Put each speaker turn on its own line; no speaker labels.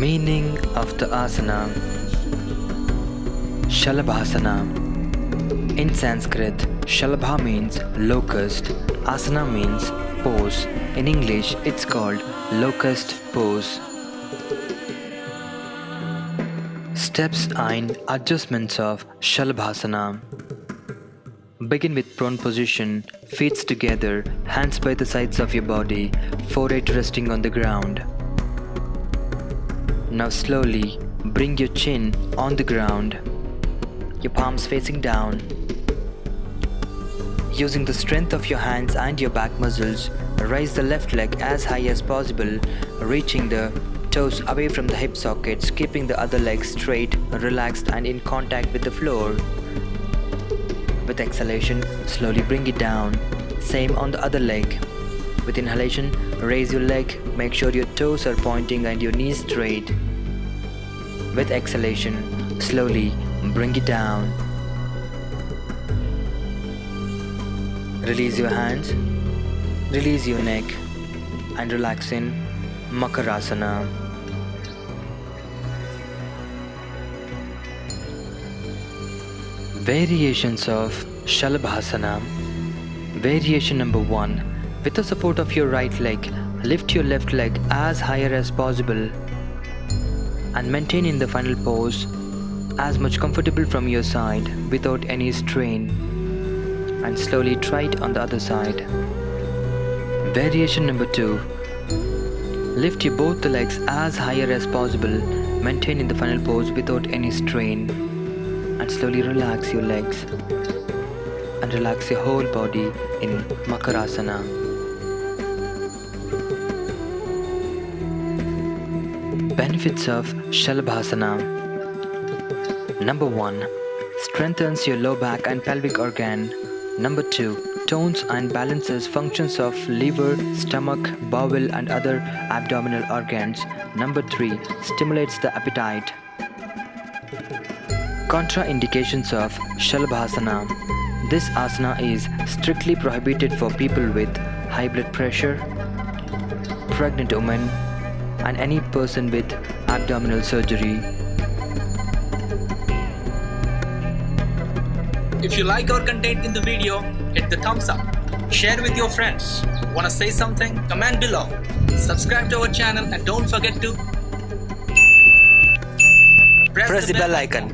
Meaning of the asana. Shalabhasana. In Sanskrit, Shalabha means locust, asana means pose. In English, it's called Locust Pose. Steps and adjustments of Shalabhasana. Begin with prone position, feet together, hands by the sides of your body, forehead resting on the ground. Now slowly bring your chin on the ground, your palms facing down. Using the strength of your hands and your back muscles, raise the left leg as high as possible, reaching the toes away from the hip sockets, keeping the other leg straight, relaxed and in contact with the floor. With exhalation, slowly bring it down. Same on the other leg. With inhalation, raise your leg, make sure your toes are pointing and your knees straight. With exhalation, slowly bring it down. Release your hands, release your neck and relax in Makarasana. Variations of Shalabhasana. Variation number 1. With the support of your right leg, lift your left leg as higher as possible and maintain in the final pose as much comfortable from your side without any strain, and slowly try it on the other side. Variation number 2. Lift your both the legs as higher as possible, maintain in the final pose without any strain, and slowly relax your legs and relax your whole body in Makarasana. Benefits of Shalabhasana. Number 1. Strengthens your low back and pelvic organ. Number 2. Tones and balances functions of liver, stomach, bowel and other abdominal organs. Number 3. Stimulates the appetite. Contraindications of Shalabhasana. This asana is strictly prohibited for people with high blood pressure, pregnant women, and any person with abdominal surgery.
If you like our content in the video, hit the thumbs up. Share with your friends. Wanna say something? Comment below. Subscribe to our channel and don't forget to press the bell icon.